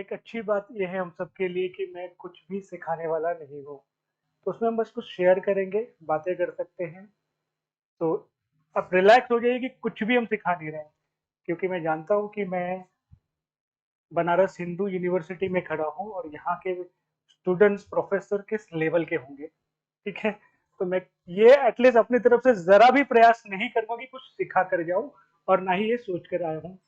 एक अच्छी बात ये है हम सबके लिए कि मैं कुछ भी सिखाने वाला नहीं हूँ। तो उसमें हम बस कुछ शेयर करेंगे, बातें कर सकते हैं। तो आप रिलैक्स हो जाइए कि कुछ भी हम सिखा नहीं रहे हैं, क्योंकि मैं जानता हूँ कि मैं बनारस हिंदू यूनिवर्सिटी में खड़ा हूँ और यहाँ के स्टूडेंट्स, प्रोफेसर किस लेवल के होंगे, ठीक है? तो मैं ये एटलीस्ट अपनी तरफ से ज़रा भी प्रयास नहीं करूँगा कि कुछ सिखा कर जाऊँ और ना ही ये सोच कर आया हूँ।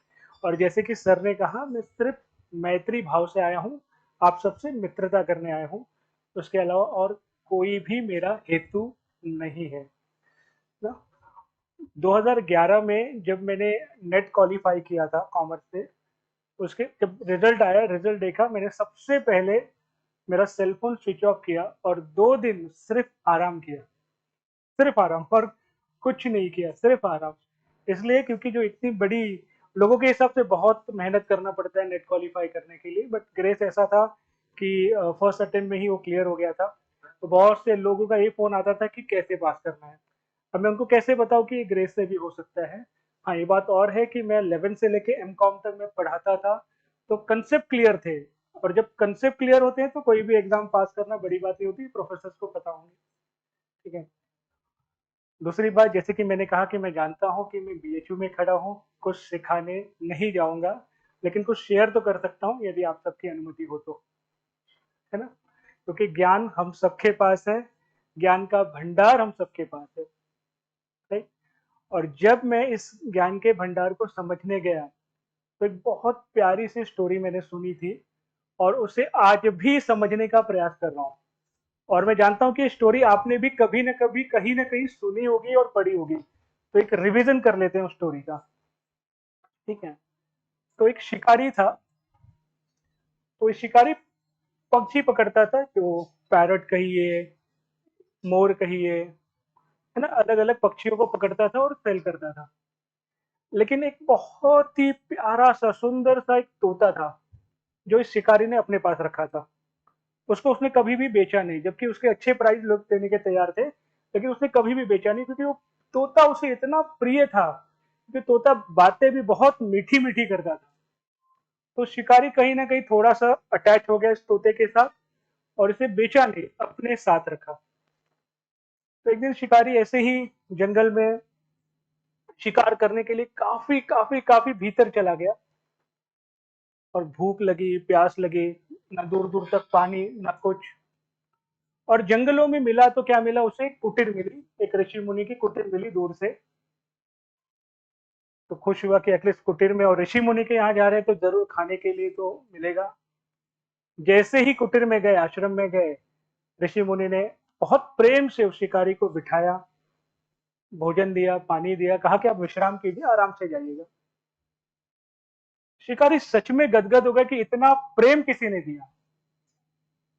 और जैसे कि सर ने कहा, मैं सिर्फ मैत्री भाव से आया हूँ, आप सबसे मित्रता करने आया हूँ। उसके अलावा और कोई भी मेरा हेतु नहीं है ना। 2011 में जब मैंने नेट क्वालिफाई किया था कॉमर्स से, उसके जब रिजल्ट आया, रिजल्ट देखा, मैंने सबसे पहले मेरा सेल फोन स्विच ऑफ किया और 2 दिन सिर्फ आराम किया। सिर्फ आराम और कुछ नहीं किया, सिर्फ आराम। इसलिए क्योंकि जो इतनी बड़ी, लोगों के हिसाब से बहुत मेहनत करना पड़ता है नेट क्वालिफाई करने के लिए, बट ग्रेस ऐसा था कि फर्स्ट अटेम्प्ट में ही वो क्लियर हो गया था। तो बहुत से लोगों का ये फोन आता था कि कैसे पास करना है। अब मैं उनको कैसे बताऊं कि ग्रेस से भी हो सकता है। हाँ, ये बात और है कि मैं 11 से लेके एम कॉम तक मैं पढ़ाता था, तो कंसेप्ट क्लियर थे। और जब कंसेप्ट क्लियर होते हैं तो कोई भी एग्जाम पास करना बड़ी बात नहीं होती, प्रोफेसर को पता होंगे, ठीक है। दूसरी बात, जैसे कि मैंने कहा कि मैं जानता हूँ कि मैं बीएचयू में खड़ा हूँ, कुछ सिखाने नहीं जाऊंगा, लेकिन कुछ शेयर तो कर सकता हूँ यदि आप सबकी अनुमति हो तो, है ना? क्योंकि ज्ञान हम सबके पास है, ज्ञान का भंडार हम सबके पास है, राइट? और जब मैं इस ज्ञान के भंडार को समझने गया, तो एक बहुत प्यारी सी स्टोरी मैंने सुनी थी और उसे आज भी समझने का प्रयास कर रहा हूँ। और मैं जानता हूँ कि ये स्टोरी आपने भी कभी न कभी कहीं न कहीं सुनी होगी और पढ़ी होगी। तो एक रिवीजन कर लेते हैं उस स्टोरी का, ठीक है? तो एक शिकारी था। तो ये शिकारी पक्षी पकड़ता था, जो पैरट कहिए, मोर कहिए, है ना, अलग अलग पक्षियों को पकड़ता था और सेल करता था। लेकिन एक बहुत ही प्यारा सा, सुंदर सा एक तोता था, जो इस शिकारी ने अपने पास रखा था। उसको उसने कभी भी बेचा नहीं, जबकि उसके अच्छे प्राइस लोग देने के तैयार थे, लेकिन उसने कभी भी बेचा नहीं, क्योंकि वो तोता उसे इतना प्रिय था। क्योंकि तोता बातें भी बहुत मीठी मीठी करता था। तो शिकारी कहीं ना कहीं थोड़ा सा अटैच हो गया इस तोते के साथ और इसे बेचा नहीं, अपने साथ रखा। तो एक दिन शिकारी ऐसे ही जंगल में शिकार करने के लिए काफी काफी काफी भीतर चला गया। और भूख लगी, प्यास लगी, ना दूर दूर तक पानी, ना कुछ। और जंगलों में मिला तो क्या मिला उसे, एक कुटीर मिली, एक ऋषि मुनि की कुटीर मिली दूर से। तो खुश हुआ कि एटलीस्ट कुटीर में और ऋषि मुनि के यहाँ जा रहे हैं तो जरूर खाने के लिए तो मिलेगा। जैसे ही कुटीर में गए, आश्रम में गए, ऋषि मुनि ने बहुत प्रेम से उस शिकारी को बिठाया, भोजन दिया, पानी दिया, कहा कि आप विश्राम कीजिए, आराम से जाइएगा। शिकारी सच में गदगद हो गया कि इतना प्रेम किसी ने दिया,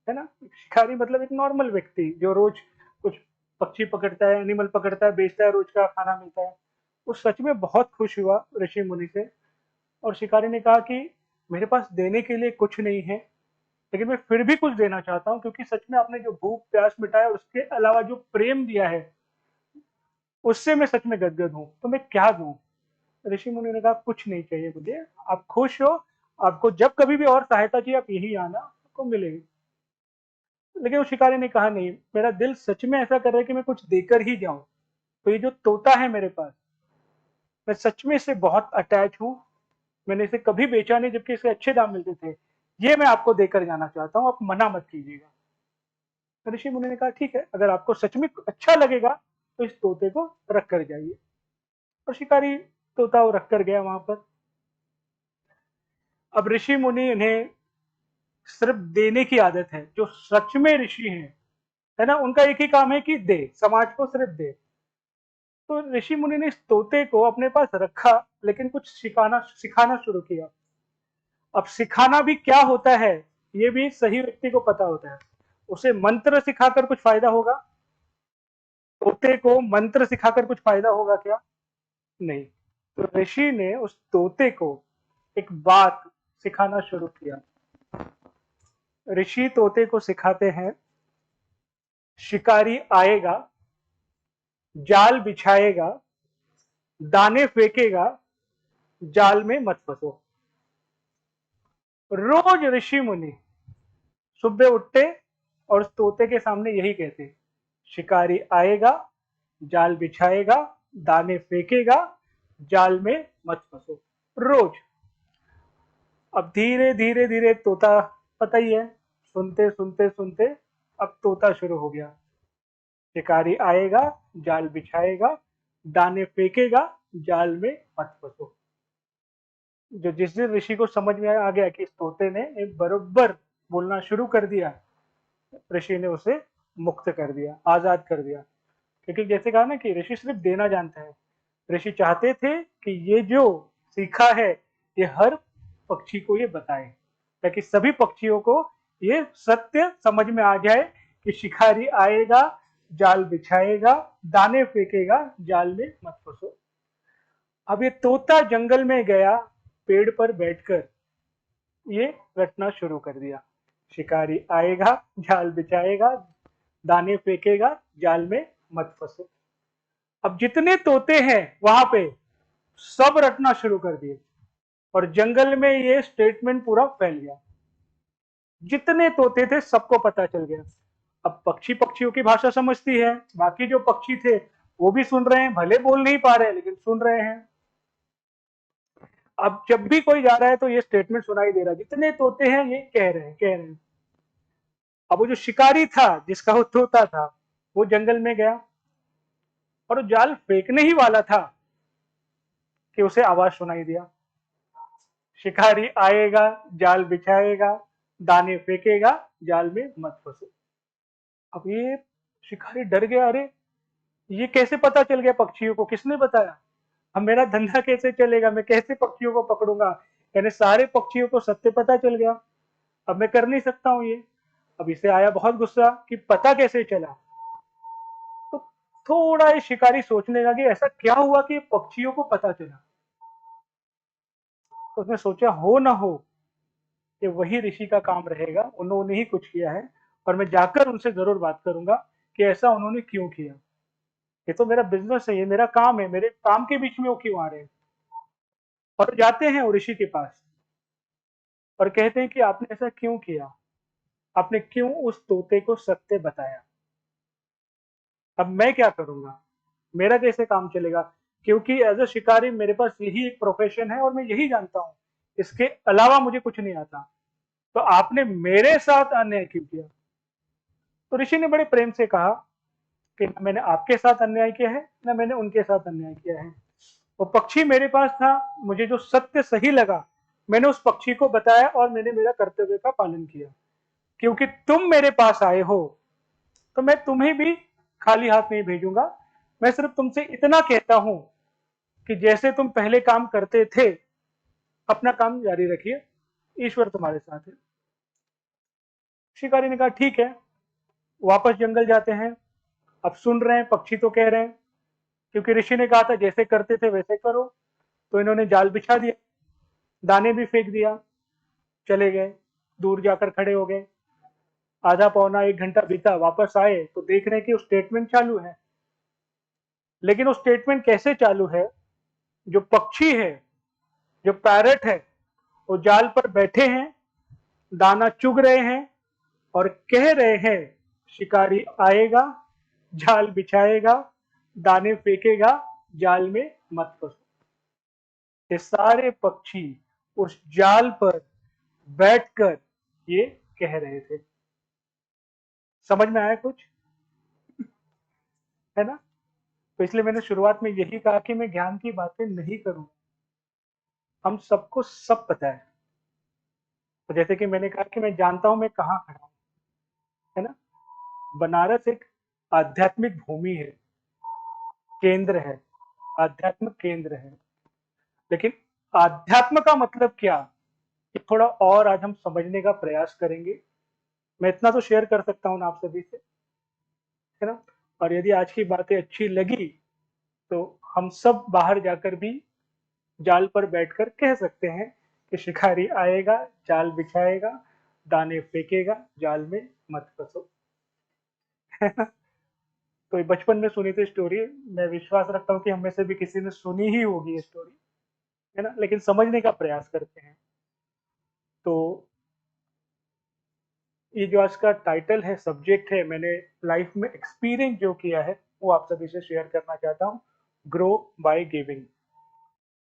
है ना। शिकारी मतलब एक नॉर्मल व्यक्ति जो रोज कुछ पक्षी पकड़ता है, एनिमल पकड़ता है, बेचता है, रोज का खाना मिलता है। वो सच में बहुत खुश हुआ ऋषि मुनि से। और शिकारी ने कहा कि मेरे पास देने के लिए कुछ नहीं है, लेकिन मैं फिर भी कुछ देना चाहता हूँ, क्योंकि सच में आपने जो भूख प्यास मिटाया, उसके अलावा जो प्रेम दिया है, उससे मैं सच में गदगद हूँ। तो मैं क्या दूं? ऋषि मुनि ने कहा कुछ नहीं चाहिए मुझे, आप खुश हो, आपको जब कभी भी और सहायता चाहिए आप यही आना, आपको मिलेगी। लेकिन वो शिकारी ने कहा नहीं, मेरा दिल सच में ऐसा कर रहा है कि मैं कुछ देकर ही जाऊं। तो ये जो तोता है मेरे पास, मैं सच में इससे बहुत अटैच हूँ। मैंने इसे कभी बेचा नहीं, जबकि इसके अच्छे दाम मिलते थे। ये मैं आपको देकर जाना चाहता हूँ, आप मना मत कीजिएगा। तो ऋषि मुनि ने कहा ठीक है, अगर आपको सच में अच्छा लगेगा तो इस तोते को रख कर जाइए। और शिकारी तोता वो रख कर गया वहां पर। अब ऋषि मुनि इन्हें सिर्फ देने की आदत है, जो सच में ऋषि हैं, है ना, उनका एक ही काम है कि दे, समाज को सिर्फ दे। तो ऋषि मुनि ने इस तोते को अपने पास रखा, लेकिन कुछ सिखाना सिखाना शुरू किया। अब सिखाना भी क्या होता है, ये भी सही व्यक्ति को पता होता है। उसे मंत्र सिखाकर कुछ फायदा होगा? तोते को मंत्र सिखाकर कुछ फायदा होगा क्या? नहीं। तो ऋषि ने उस तोते को एक बात सिखाना शुरू किया। ऋषि तोते को सिखाते हैं, शिकारी आएगा, जाल बिछाएगा, दाने फेंकेगा, जाल में मत फंसो। रोज ऋषि मुनि सुबह उठते और उस तोते के सामने यही कहते, शिकारी आएगा, जाल बिछाएगा, दाने फेंकेगा, जाल में मत फंसो। रोज। अब धीरे धीरे धीरे तोता, पता ही है, सुनते सुनते सुनते अब तोता शुरू हो गया। शिकारी आएगा, जाल बिछाएगा, दाने फेंकेगा, जाल में मत फंसो। जो जिस दिन ऋषि को समझ में आ गया कि इस तोते ने एक बरोबर बोलना शुरू कर दिया, ऋषि ने उसे मुक्त कर दिया, आजाद कर दिया। क्योंकि जैसे कहा ना कि ऋषि सिर्फ देना जानता है, ऋषि चाहते थे कि ये जो सीखा है ये हर पक्षी को ये बताए, ताकि सभी पक्षियों को ये सत्य समझ में आ जाए कि शिकारी आएगा, जाल बिछाएगा, दाने फेंकेगा, जाल में मत फंसो। अब ये तोता जंगल में गया, पेड़ पर बैठकर ये रटना शुरू कर दिया, शिकारी आएगा, जाल बिछाएगा, दाने फेंकेगा, जाल में मत फंसो। अब जितने तोते हैं वहां पे सब रटना शुरू कर दिए और जंगल में ये स्टेटमेंट पूरा फैल गया। जितने तोते थे सबको पता चल गया। अब पक्षी पक्षियों की भाषा समझती है, बाकी जो पक्षी थे वो भी सुन रहे हैं, भले बोल नहीं पा रहे लेकिन सुन रहे हैं। अब जब भी कोई जा रहा है तो ये स्टेटमेंट सुनाई दे रहा है, जितने तोते हैं ये कह रहे हैं। अब वो जो शिकारी था जिसका वो तोता था, वो जंगल में गया और वो जाल फेंकने ही वाला था कि उसे आवाज सुनाई दिया, शिकारी आएगा, जाल बिछाएगा, दाने फेंकेगा, जाल में मत फंसो। अब ये शिकारी डर गया, अरे ये कैसे पता चल गया पक्षियों को, किसने बताया? अब मेरा धंधा कैसे चलेगा, मैं कैसे पक्षियों को पकड़ूंगा? यानी सारे पक्षियों को सत्य पता चल गया, अब मैं कर नहीं सकता हूं ये। अब इसे आया बहुत गुस्सा कि पता कैसे चला। तो थोड़ा ये शिकारी सोचने लगा कि ऐसा क्या हुआ कि पक्षियों को पता चला। तो उसने सोचा हो ना हो कि वही ऋषि का काम रहेगा, उन्होंने ही कुछ किया है और मैं जाकर उनसे जरूर बात करूंगा कि ऐसा उन्होंने क्यों किया। ये तो मेरा बिजनेस है, ये मेरा काम है, मेरे काम के बीच में वो क्यों आ रहे हैं? और जाते हैं वो ऋषि के पास और कहते हैं कि आपने ऐसा क्यों किया, आपने क्यों उस तोते को सत्य बताया, अब मैं क्या करूंगा, मेरा कैसे काम चलेगा? क्योंकि एज अ शिकारी मेरे पास यही एक प्रोफेशन है और मैं यही जानता हूं, इसके अलावा मुझे कुछ नहीं आता, तो आपने मेरे साथ अन्याय क्यों किया? तो ऋषि ने बड़े प्रेम से कहा कि न मैंने आपके साथ अन्याय किया है, न मैंने उनके साथ अन्याय किया है। वो पक्षी मेरे पास था, मुझे जो सत्य सही लगा मैंने उस पक्षी को बताया और मैंने मेरा कर्तव्य का पालन किया। क्योंकि तुम मेरे पास आए हो तो मैं तुम्हें भी खाली हाथ नहीं भेजूंगा। मैं सिर्फ तुमसे इतना कहता हूं कि जैसे तुम पहले काम करते थे अपना काम जारी रखिए, ईश्वर तुम्हारे साथ है। शिकारी ने कहा ठीक है। वापस जंगल जाते हैं। अब सुन रहे हैं, पक्षी तो कह रहे हैं, क्योंकि ऋषि ने कहा था जैसे करते थे वैसे करो, तो इन्होंने जाल बिछा दिया, दाने भी फेंक दिया, चले गए, दूर जाकर खड़े हो गए। आधा पौना एक घंटा बीता, वापस आए तो देख रहे हैं कि वो स्टेटमेंट चालू है। लेकिन वो स्टेटमेंट कैसे चालू है? जो पक्षी है, जो पैरट है, वो जाल पर बैठे हैं, दाना चुग रहे हैं और कह रहे हैं शिकारी आएगा, जाल बिछाएगा, दाने फेंकेगा, जाल में मत फंसो। ये सारे पक्षी उस जाल पर बैठकर ये कह रहे थे। समझ में आया कुछ? है ना? तो इसलिए मैंने शुरुआत में यही कहा कि मैं ज्ञान की बातें नहीं करूं। हम सबको सब पता है। तो जैसे कि मैंने कहा कि मैं जानता हूं मैं कहां खड़ा हूं, है ना? बनारस एक आध्यात्मिक भूमि है, केंद्र है, आध्यात्मिक केंद्र है। लेकिन आध्यात्म का मतलब क्या, ये थोड़ा और आज हम समझने का प्रयास करेंगे। मैं इतना तो शेयर कर सकता हूँ ना आप सभी से, है ना? और यदि आज की बातें अच्छी लगी तो हम सब बाहर जाकर भी जाल पर बैठकर कह सकते हैं कि शिकारी आएगा, जाल बिछाएगा, दाने फेंकेगा, जाल में मत फंसो। तो ये बचपन में सुनी थी स्टोरी, मैं विश्वास रखता हूँ कि हम में से भी किसी ने सुनी ही होगी ये स्टोरी, है ना? लेकिन समझने का प्रयास करते हैं। तो ये जो आज का टाइटल है, सब्जेक्ट है, मैंने लाइफ में एक्सपीरियंस जो किया है वो आप सभी से शेयर करना चाहता हूँ। Grow by giving.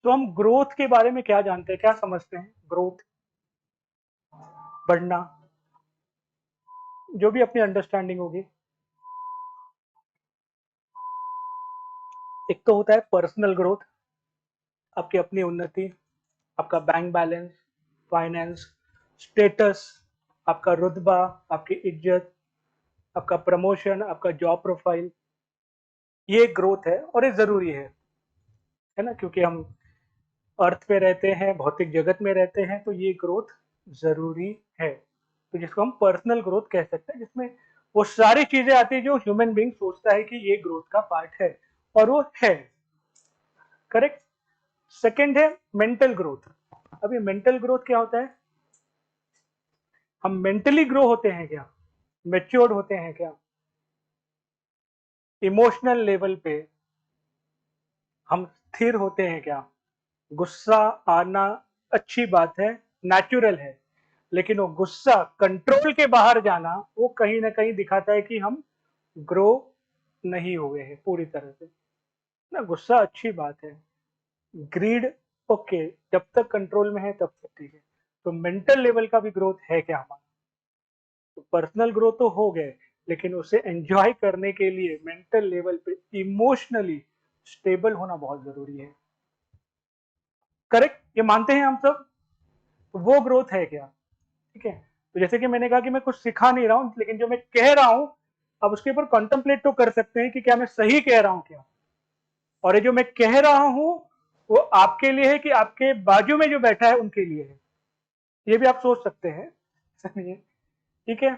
तो हम ग्रोथ के बारे में क्या जानते हैं, क्या समझते हैं? ग्रोथ, बढ़ना, जो भी अपनी अंडरस्टैंडिंग होगी। एक तो होता है पर्सनल ग्रोथ, आपकी अपनी उन्नति, आपका बैंक बैलेंस, फाइनेंस, स्टेटस, आपका रुतबा, आपकी इज्जत, आपका प्रमोशन, आपका जॉब प्रोफाइल। ये ग्रोथ है और ये जरूरी है ना, क्योंकि हम अर्थ पे रहते हैं, भौतिक जगत में रहते हैं, तो ये ग्रोथ जरूरी है। तो जिसको हम पर्सनल ग्रोथ कह सकते हैं, जिसमें वो सारी चीजें आती है जो ह्यूमन बीइंग सोचता है कि ये ग्रोथ का पार्ट है, और वो है। करेक्ट। सेकंड है मेंटल ग्रोथ। अभी मेंटल ग्रोथ क्या होता है? हम मेंटली ग्रो होते हैं क्या? मेच्योर्ड होते हैं क्या? इमोशनल लेवल पे हम स्थिर होते हैं क्या? गुस्सा आना अच्छी बात है, नेचुरल है, लेकिन वो गुस्सा कंट्रोल के बाहर जाना, वो कहीं ना कहीं दिखाता है कि हम ग्रो नहीं हुए हैं पूरी तरह से ना। गुस्सा अच्छी बात है, ग्रीड ओके, जब तक कंट्रोल में है तब तक ठीक है। तो मेंटल लेवल का भी ग्रोथ है क्या हमारा? तो पर्सनल ग्रोथ तो हो गए, लेकिन उसे एंजॉय करने के लिए मेंटल लेवल पे इमोशनली स्टेबल होना बहुत जरूरी है। करेक्ट, ये मानते हैं हम सब। तो वो ग्रोथ है क्या? ठीक है। तो जैसे कि मैंने कहा कि मैं कुछ सिखा नहीं रहा हूं, लेकिन जो मैं कह रहा हूं, अब उसके ऊपर कॉन्टेम्पलेट तो कर सकते हैं कि क्या मैं सही कह रहा हूं क्या। और ये जो मैं कह रहा हूं वो आपके लिए है कि आपके बाजू में जो बैठा है उनके लिए है, ये भी आप सोच सकते हैं। समझिए। ठीक है।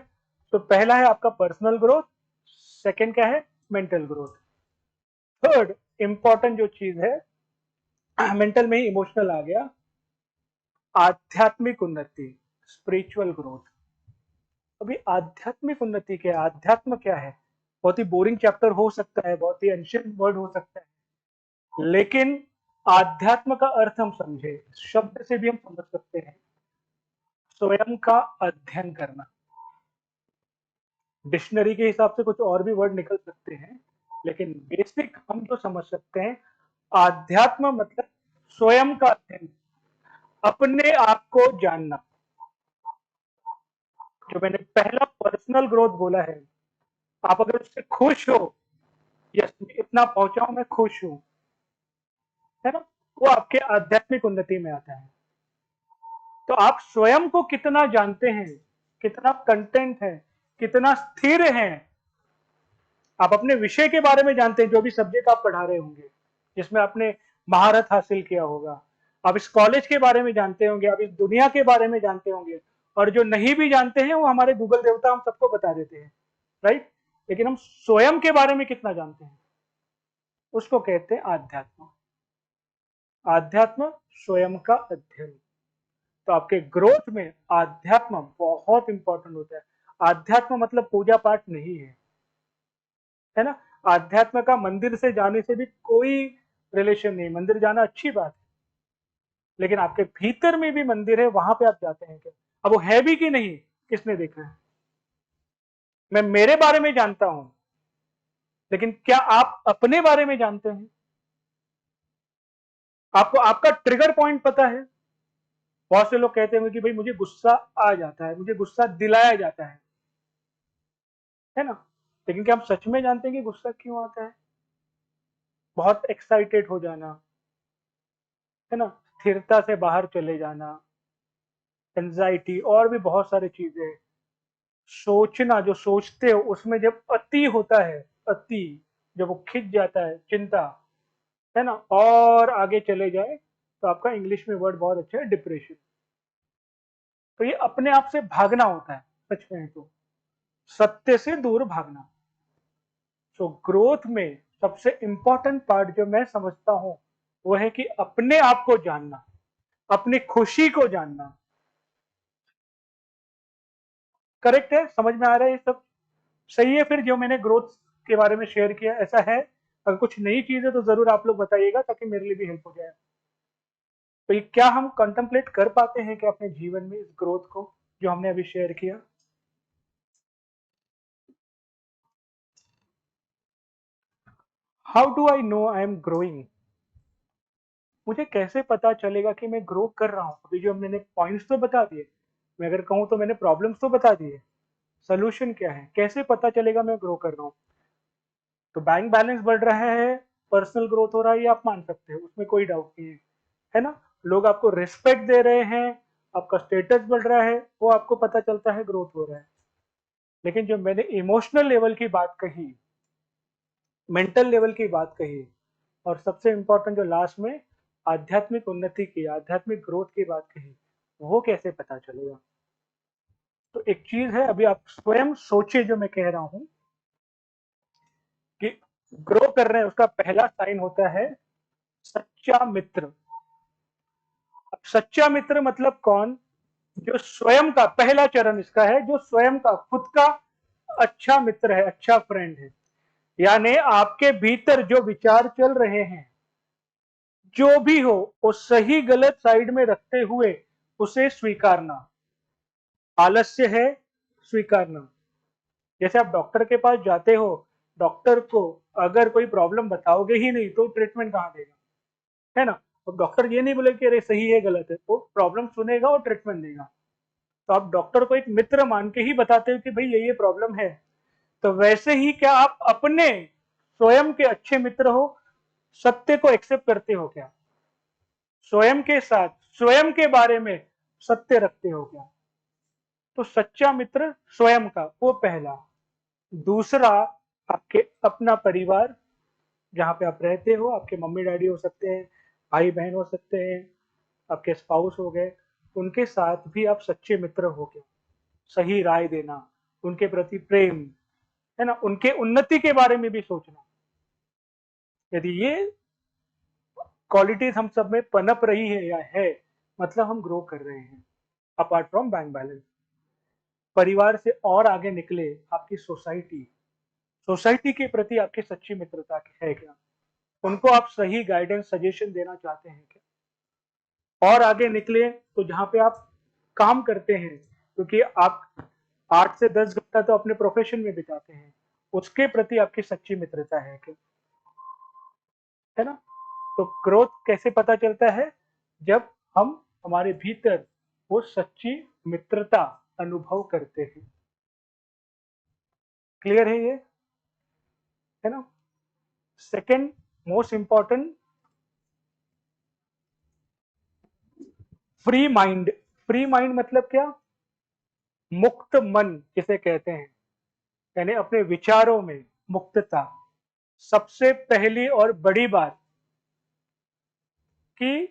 तो पहला है आपका पर्सनल ग्रोथ, सेकंड क्या है? Mental growth. थर्ड इंपॉर्टेंट जो चीज है, मेंटल में ही इमोशनल आ गया, आध्यात्मिक उन्नति, स्पिरिचुअल ग्रोथ। अभी आध्यात्मिक उन्नति क्या है? आध्यात्म क्या है? बहुत ही बोरिंग चैप्टर हो सकता है, बहुत ही एंशिएंट वर्ड हो सकता है, लेकिन आध्यात्म का अर्थ हम समझे, शब्द से भी हम समझ सकते हैं, स्वयं का अध्ययन करना। डिक्शनरी के हिसाब से कुछ और भी वर्ड निकल सकते हैं, लेकिन बेसिक हम जो समझ सकते हैं, आध्यात्म मतलब स्वयं का अध्ययन, अपने आप को जानना। जो मैंने पहला पर्सनल ग्रोथ बोला है, आप अगर उससे खुश हो, यस इतना पहुंचा हूं, मैं खुश हूं, है ना, वो आपके आध्यात्मिक उन्नति में आता है। तो आप स्वयं को कितना जानते हैं, कितना कंटेंट है, कितना स्थिर है, आप अपने विषय के बारे में जानते हैं, जो भी सब्जेक्ट आप पढ़ा रहे होंगे, जिसमें आपने महारत हासिल किया होगा, आप इस कॉलेज के बारे में जानते होंगे, आप इस दुनिया के बारे में जानते होंगे, और जो नहीं भी जानते हैं वो हमारे गूगल देवता हम सबको बता देते हैं, राइट। लेकिन हम स्वयं के बारे में कितना जानते हैं, उसको कहते हैं आध्यात्म। आध्यात्म स्वयं का अध्ययन। तो आपके ग्रोथ में आध्यात्म बहुत इंपॉर्टेंट होता है। आध्यात्म मतलब पूजा पाठ नहीं है ना। आध्यात्म का मंदिर से जाने से भी कोई रिलेशन नहीं। मंदिर जाना अच्छी बात है, लेकिन आपके भीतर में भी मंदिर है, वहां पे आप जाते हैं क्या? अब वो है भी कि नहीं, किसने देखा है? मैं मेरे बारे में जानता हूं, लेकिन क्या आप अपने बारे में जानते हैं? आपको आपका ट्रिगर पॉइंट पता है? बहुत से लोग कहते हैं कि भाई मुझे गुस्सा आ जाता है, मुझे गुस्सा दिलाया जाता है ना। लेकिन क्या हम सच में जानते हैं कि गुस्सा क्यों आता है? बहुत एक्साइटेड हो जाना, है ना, स्थिरता से बाहर चले जाना, एंजाइटी, और भी बहुत सारी चीजें। सोचना, जो सोचते हो उसमें जब अति होता है, अति, जब वो खिंच जाता है, चिंता, है ना, और आगे चले जाए तो आपका इंग्लिश में वर्ड बहुत अच्छा है, डिप्रेशन। तो ये अपने आप से भागना होता है, सच में तो सत्य से दूर भागना। सो ग्रोथ में सबसे इंपॉर्टेंट पार्ट जो मैं समझता हूं, वो है कि अपने आप को जानना, अपनी खुशी को जानना। करेक्ट है? समझ में आ रहा है ये सब? सही है। फिर जो मैंने ग्रोथ के बारे में शेयर किया ऐसा है। अगर कुछ नई चीज है तो जरूर आप लोग बताइएगा, ताकि मेरे लिए भी हेल्प हो जाए। तो ये क्या हम कंtemplate कर पाते हैं कि अपने जीवन में इस ग्रोथ को जो हमने अभी शेयर किया? How do I know I am growing? मुझे कैसे पता चलेगा कि मैं ग्रो कर रहा हूँ? अभी जो मैंने पॉइंट्स तो बता दिए, मैं अगर कहूँ तो मैंने प्रॉब्लम्स तो बता दिए, सोल्यूशन क्या है, कैसे पता चलेगा मैं ग्रो कर रहा हूँ? तो बैंक बैलेंस बढ़ रहा है, पर्सनल ग्रोथ हो रहा है, ये आप मान सकते हो, उसमें कोई डाउट नहीं है ना? लोग आपको रिस्पेक्ट दे रहे हैं, आपका स्टेटस बढ़ रहा है, वो आपको पता चलता है ग्रोथ हो रहा है। लेकिन जो मैंने इमोशनल लेवल की बात कही, मेंटल लेवल की बात कही, और सबसे इंपॉर्टेंट जो लास्ट में आध्यात्मिक उन्नति की, आध्यात्मिक ग्रोथ की बात कही, वो कैसे पता चलेगा? तो एक चीज है, अभी आप स्वयं सोचे जो मैं कह रहा हूं कि ग्रो कर रहे हैं, उसका पहला साइन होता है सच्चा मित्र। अब सच्चा मित्र मतलब कौन? जो स्वयं का, पहला चरण इसका है, जो स्वयं का खुद का अच्छा मित्र है, अच्छा फ्रेंड है। यानी आपके भीतर जो विचार चल रहे हैं, जो भी हो, वो सही गलत साइड में रखते हुए उसे स्वीकारना। आलस्य है स्वीकारना। जैसे आप डॉक्टर के पास जाते हो, डॉक्टर को अगर कोई प्रॉब्लम बताओगे ही नहीं तो ट्रीटमेंट कहाँ देगा, है ना? तो डॉक्टर ये नहीं बोले कि अरे सही है गलत है, वो प्रॉब्लम सुनेगा और ट्रीटमेंट देगा। तो आप डॉक्टर को एक मित्र मान के ही बताते हो कि भाई ये प्रॉब्लम है। तो वैसे ही क्या आप अपने स्वयं के अच्छे मित्र हो? सत्य को एक्सेप्ट करते हो क्या? स्वयं के साथ, स्वयं के बारे में सत्य रखते हो क्या? तो सच्चा मित्र स्वयं का, वो पहला। दूसरा, आपके अपना परिवार, जहां पे आप रहते हो, आपके मम्मी डैडी हो सकते हैं, भाई बहन हो सकते हैं, आपके स्पाउस हो गए, उनके साथ भी आप सच्चे मित्र हो गए। सही राय देना, उनके प्रति प्रेम, है ना, उनके उन्नति के बारे में भी सोचना। यदि ये क्वालिटीज हम सब में पनप रही है या है, मतलब हम ग्रो कर रहे हैं। अपार्ट फ्रॉम बैंक बैलेंस, परिवार से और आगे निकले, आपकी सोसाइटी, सोसाइटी के प्रति आपकी सच्ची मित्रता है क्या? उनको आप सही गाइडेंस सजेशन देना चाहते हैं क्या? और आगे निकले तो जहां पे आप काम करते हैं, क्योंकि आप 8 से 10 घंटा तो अपने प्रोफेशन में बिताते हैं, उसके प्रति आपकी सच्ची मित्रता है क्या? है ना? तो ग्रोथ कैसे पता चलता है? जब हम हमारे भीतर वो सच्ची मित्रता अनुभव करते हैं। क्लियर है ये? है ना? Second most important, free mind. Free mind मतलब क्या? मुक्त मन जिसे कहते हैं, यानी अपने विचारों में मुक्तता। सबसे पहली और बड़ी बात कि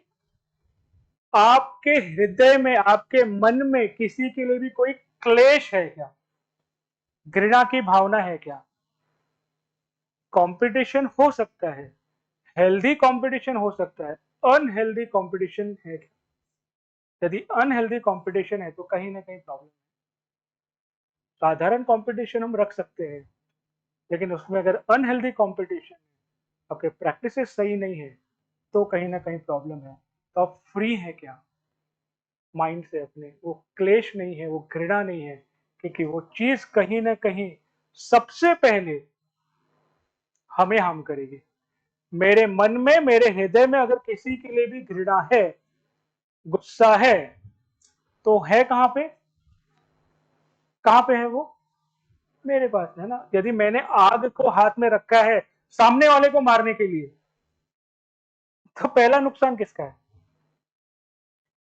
आपके हृदय में, आपके मन में किसी के लिए भी कोई क्लेश है क्या? घृणा की भावना है क्या? कंपटीशन हो सकता है, हेल्दी कंपटीशन हो सकता है, अनहेल्दी कंपटीशन है क्या? यदि अनहेल्दी कंपटीशन है तो कहीं ना कहीं प्रॉब्लम है। साधारण कंपटीशन हम रख सकते हैं, लेकिन उसमें अगर अनहेल्दी कंपटीशन, आपके प्रैक्टिसेस सही नहीं है, तो कहीं ना कहीं प्रॉब्लम है। तो आप फ्री है क्या माइंड से? अपने वो क्लेश नहीं है, वो घृणा नहीं है, क्योंकि वो चीज कहीं ना कहीं सबसे पहले हमें हार्म करेगी। मेरे मन में, मेरे हृदय में अगर किसी के लिए भी घृणा है, गुस्सा है, तो है कहां पे? कहां पे है वो? मेरे पास है ना। यदि मैंने आग को हाथ में रखा है सामने वाले को मारने के लिए, तो पहला नुकसान किसका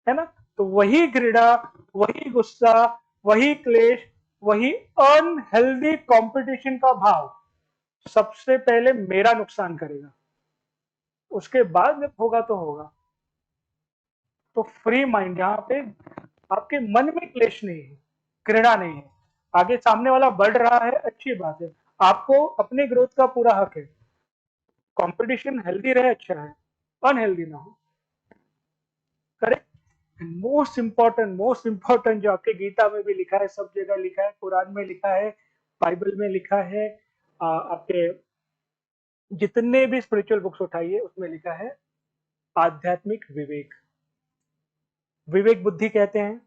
है ना? तो वही घृणा, वही गुस्सा, वही क्लेश, वही अनहेल्दी कंपटीशन का भाव सबसे पहले मेरा नुकसान करेगा, उसके बाद जब होगा तो होगा। तो फ्री माइंड, जहां पे आपके मन में क्लेश नहीं है, घृणा नहीं है, आगे सामने वाला बढ़ रहा है, अच्छी बात है, आपको अपने ग्रोथ का पूरा हक है। कंपटीशन हेल्दी रहे, अच्छा है, अनहेल्दी ना हो। करेक्ट। मोस्ट इंपॉर्टेंट जो आपके गीता में भी लिखा है, सब जगह लिखा है, कुरान में लिखा है, बाइबल में लिखा है, आपके जितने भी स्पिरिचुअल बुक्स उठाइए उसमें लिखा है आध्यात्मिक विवेक। विवेक बुद्धि कहते हैं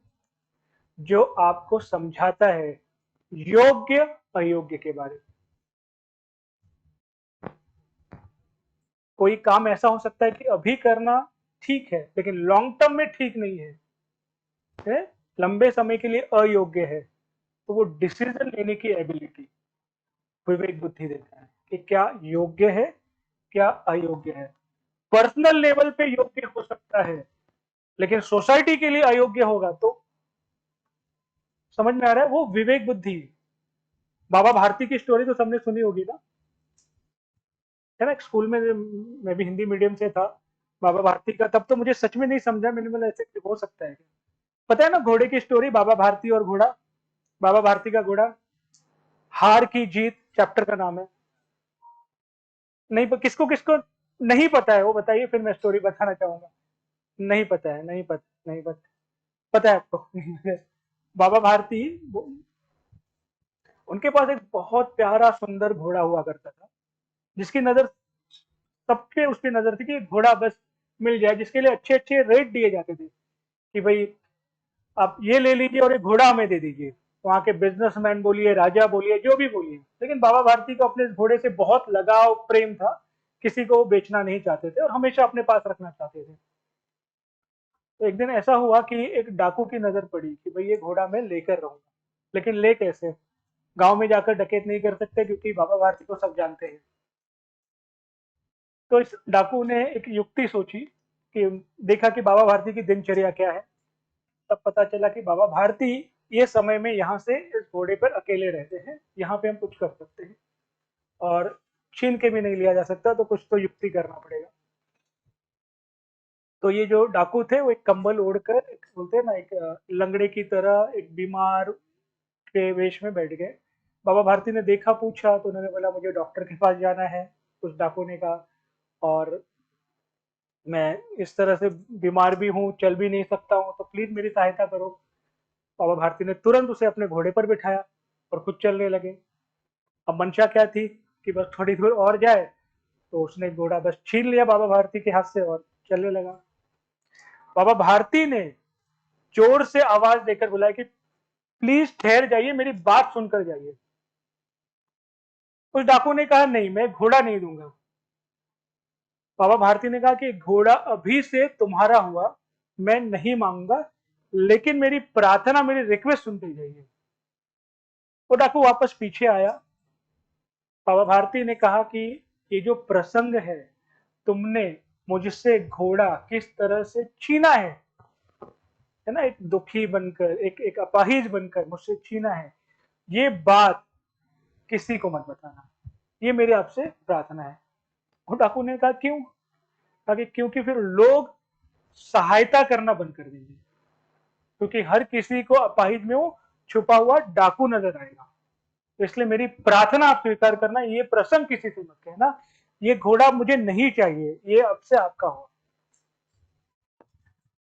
जो आपको समझाता है योग्य अयोग्य के बारे में। कोई काम ऐसा हो सकता है कि अभी करना ठीक है लेकिन लॉन्ग टर्म में ठीक नहीं है, लंबे समय के लिए अयोग्य है, तो वो डिसीजन लेने की एबिलिटी विवेक बुद्धि देता है कि क्या योग्य है क्या अयोग्य है। पर्सनल लेवल पे योग्य हो सकता है लेकिन सोसाइटी के लिए अयोग्य होगा, तो समझ में आ रहा है, वो विवेक बुद्धि। बाबा भारती की स्टोरी तो सबने सुनी होगी ना, है ना। स्कूल में मैं भी हिंदी मीडियम से था, बाबा भारती का तब तो मुझे सच में नहीं समझा, मैंने बोला ऐसे हो सकता है क्या। पता है ना घोड़े की स्टोरी, बाबा भारती और घोड़ा, बाबा भारती का घोड़ा, हार की जीत चैप्टर का नाम है। नहीं, किसको किसको नहीं पता है वो बताइए, फिर मैं स्टोरी बताना चाहूंगा। नहीं पता है, नहीं पता, नहीं पता, पता है आपको? बाबा भारती, उनके पास एक बहुत प्यारा सुंदर घोड़ा हुआ करता था, जिसकी नजर, सबके उस पर नजर थी कि घोड़ा बस मिल जाए, जिसके लिए अच्छे अच्छे रेट दिए जाते थे कि भाई आप ये ले लीजिए और एक घोड़ा हमें दे दीजिए। वहां के बिजनेसमैन बोलिए, राजा बोलिए, जो भी बोलिए, लेकिन बाबा भारती को अपने इस घोड़े से बहुत लगाव प्रेम था, किसी को वो बेचना नहीं चाहते थे और हमेशा अपने पास रखना चाहते थे। तो एक दिन ऐसा हुआ कि एक डाकू की नजर पड़ी कि भाई ये घोड़ा मैं लेकर रहूंगा, लेकिन ले कैसे, गांव में जाकर डकैत नहीं कर सकते क्योंकि बाबा भारती को सब जानते हैं। तो इस डाकू ने एक युक्ति सोची कि देखा कि बाबा भारती की दिनचर्या क्या है, तब पता चला कि बाबा भारती ये समय में यहाँ से इस घोड़े पर अकेले रहते हैं, यहाँ पे हम कुछ कर सकते हैं और छीन के भी नहीं लिया जा सकता, तो कुछ तो युक्ति करना पड़ेगा। तो ये जो डाकू थे वो एक कंबल ओढ़कर, एक बोलते हैं ना, एक लंगड़े की तरह एक बीमार के वेश में बैठ गए। बाबा भारती ने देखा, पूछा, तो उन्होंने बोला मुझे डॉक्टर के पास जाना है, उस डाकू ने कहा, और मैं इस तरह से बीमार भी हूँ, चल भी नहीं सकता हूँ, तो प्लीज मेरी सहायता करो। बाबा भारती ने तुरंत उसे अपने घोड़े पर बिठाया और खुद चलने लगे। अब मंशा क्या थी कि बस थोड़ी दूर और जाए, तो उसने घोड़ा बस छीन लिया बाबा भारती के हाथ से और चलने लगा। बाबा भारती ने जोर से आवाज देकर बुलाया कि प्लीज ठहर जाइए, मेरी बात सुनकर जाइए। उस डाकू ने कहा नहीं, मैं घोड़ा नहीं दूंगा। बाबा भारती ने कहा कि घोड़ा अभी से तुम्हारा हुआ, मैं नहीं मांगूंगा, लेकिन मेरी प्रार्थना, मेरी रिक्वेस्ट सुनते जाइए। वो डाकू वापस पीछे आया। बाबा भारती ने कहा कि ये जो प्रसंग है, तुमने मुझसे घोड़ा किस तरह से छीना है ना, एक दुखी बनकर, एक एक अपाहिज बनकर मुझसे छीना है, ये बात किसी को मत बताना, ये मेरी आपसे प्रार्थना है। और डाकू ने कहा क्यों? कहा कि क्योंकि फिर लोग सहायता करना बंद कर देंगे, क्योंकि हर किसी को अपाहिज में वो छुपा हुआ डाकू नजर आएगा। तो इसलिए मेरी प्रार्थना आप स्वीकार करना, ये प्रसंग किसी से मत कहना, ये घोड़ा मुझे नहीं चाहिए, ये अब से आपका हो।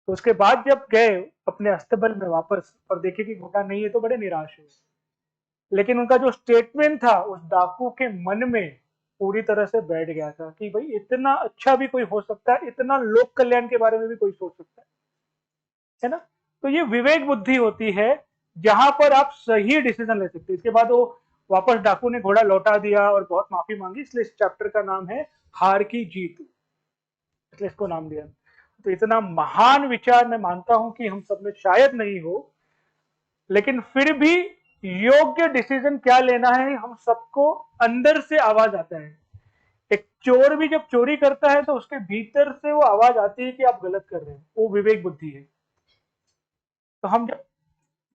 तो उसके बाद जब गए अपने अस्तबल में वापस और देखे कि घोड़ा नहीं है, तो बड़े निराश हुए। लेकिन उनका जो स्टेटमेंट था उस डाकू के मन में पूरी तरह से बैठ गया था कि भाई इतना अच्छा भी कोई हो सकता है, इतना लोक कल्याण के बारे में भी कोई सोच सकता है ना। तो ये विवेक बुद्धि होती है, जहां पर आप सही डिसीजन ले सकते हैं। इसके बाद वो वापस डाकू ने घोड़ा लौटा दिया और बहुत माफी मांगी, इसलिए इस चैप्टर का नाम है हार की जीत, इसलिए इसको नाम दिया। तो इतना महान विचार मैं मानता हूं कि हम सब में शायद नहीं हो, लेकिन फिर भी योग्य डिसीजन क्या लेना है हम सबको अंदर से आवाज आता है। एक चोर भी जब चोरी करता है तो उसके भीतर से वो आवाज आती है कि आप गलत कर रहे हैं, वो विवेक बुद्धि है। तो हम जब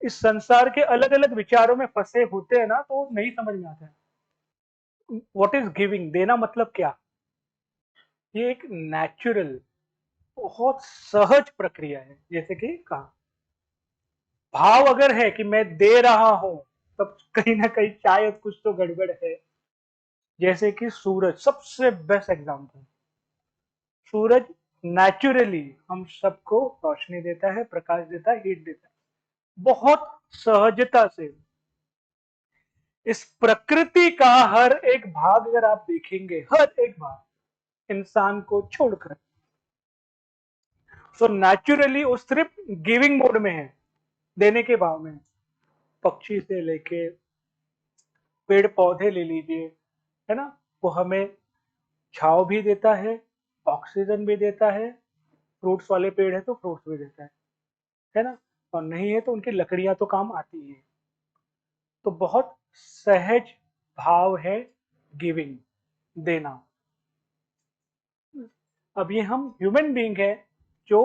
इस संसार के अलग अलग विचारों में फंसे होते हैं ना, तो नहीं समझ में आता है व्हाट इज गिविंग, देना मतलब क्या। ये एक नेचुरल, बहुत सहज प्रक्रिया है। जैसे कि कहा, भाव अगर है कि मैं दे रहा हूं, तब कहीं ना कहीं शायद कुछ तो गड़बड़ है। जैसे कि सूरज सबसे बेस्ट एग्जांपल, सूरज नेचुरली हम सबको रोशनी देता है, प्रकाश देता है, हीट देता है, बहुत सहजता से। इस प्रकृति का हर एक भाग अगर आप देखेंगे, हर एक भाग, इंसान को छोड़कर, सो नेचुरली वो सिर्फ गिविंग मोड में है, देने के भाव में। पक्षी से लेके पेड़ पौधे ले लीजिए, है ना, वो हमें छांव भी देता है, ऑक्सीजन भी देता है। फ्रूट्स वाले पेड़ है तो फ्रूट्स भी देता है ना, और नहीं है तो उनकी लकड़ियां तो काम आती है। तो बहुत सहज भाव है गिविंग, देना। अब ये हम ह्यूमन बीइंग है जो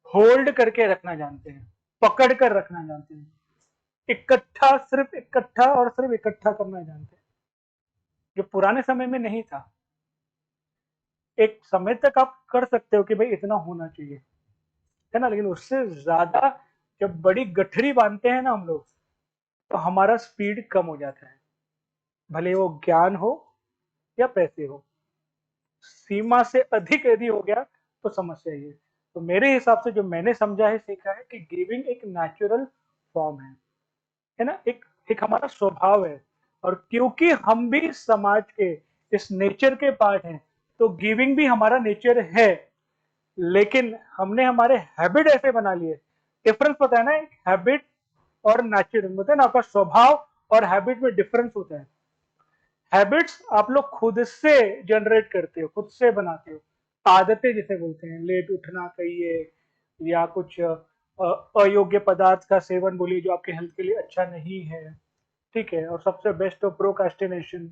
होल्ड करके रखना जानते हैं, पकड़ कर रखना जानते हैं, इकट्ठा, सिर्फ इकट्ठा और सिर्फ इकट्ठा करना जानते हैं, जो पुराने समय में नहीं था। एक समय तक आप कर सकते हो कि भाई इतना होना चाहिए, है ना, लेकिन उससे ज्यादा जब बड़ी गठरी बांधते हैं ना हम लोग, तो हमारा स्पीड कम हो जाता है, भले वो ज्ञान हो या पैसे हो। सीमा से अधिक यदि हो गया तो समस्या ही है। तो मेरे हिसाब से जो मैंने समझा है, सीखा है कि गिविंग एक नेचुरल फॉर्म है ना, एक एक हमारा स्वभाव है। और क्योंकि हम भी समाज के इस नेचर के पार्ट हैं, तो गिविंग भी हमारा नेचर है। लेकिन हमने हमारे हैबिट ऐसे बना लिए, डिफरेंस पता है ना, एक हैबिट और नेचर, मतलब ना आपका स्वभाव और हैबिट में डिफरेंस होता है। हैबिट्स आप लोग खुद से जनरेट करते हो, खुद से बनाते हो। आदतें जिसे बोलते हैं, लेट उठना कहिए, या कुछ अयोग्य पदार्थ का सेवन बोलिए जो आपके हेल्थ के लिए अच्छा नहीं है, ठीक है। और सबसे बेस्ट तो प्रोक्रास्टिनेशन,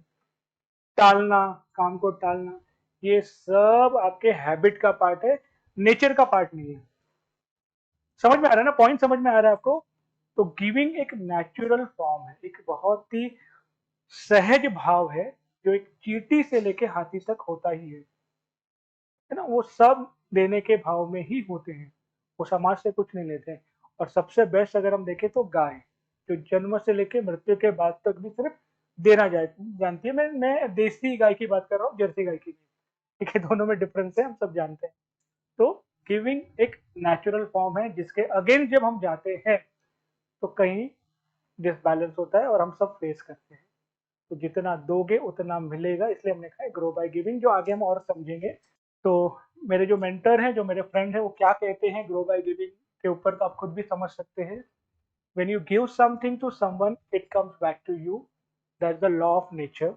टालना, काम को टालना, ये सब आपके हैबिट का पार्ट है, नेचर का पार्ट नहीं है। समझ में आ रहा है ना, पॉइंट समझ में आ रहा है आपको? तो गिविंग एक नेचुरल फॉर्म है, एक बहुत ही सहज भाव है, जो एक चींटी से लेके हाथी तक होता ही है ना। वो सब देने के भाव में ही होते हैं, वो समाज से कुछ नहीं लेते हैं। और सबसे बेस्ट अगर हम देखें तो गाय, जो जन्म से लेके मृत्यु के बाद तक भी सिर्फ देना जानती है। मैं देसी गाय की बात कर रहा हूँ, जर्सी गाय की नहीं, ठीक है, दोनों में डिफरेंस है, हम सब जानते हैं। तो गिविंग एक नेचुरल फॉर्म है, जिसके अगेंस्ट जब हम जाते हैं तो कहीं डिसबैलेंस होता है और हम सब फेस करते हैं। तो जितना दोगे उतना मिलेगा, इसलिए हमने कहा ग्रो बाय गिविंग, जो आगे हम और समझेंगे। तो मेरे जो मेंटर हैं, जो मेरे फ्रेंड हैं, वो क्या कहते हैं ग्रो बाय गिविंग के ऊपर, तो आप खुद भी समझ सकते हैं। When you give something to someone, it comes back to you, that's the law of nature.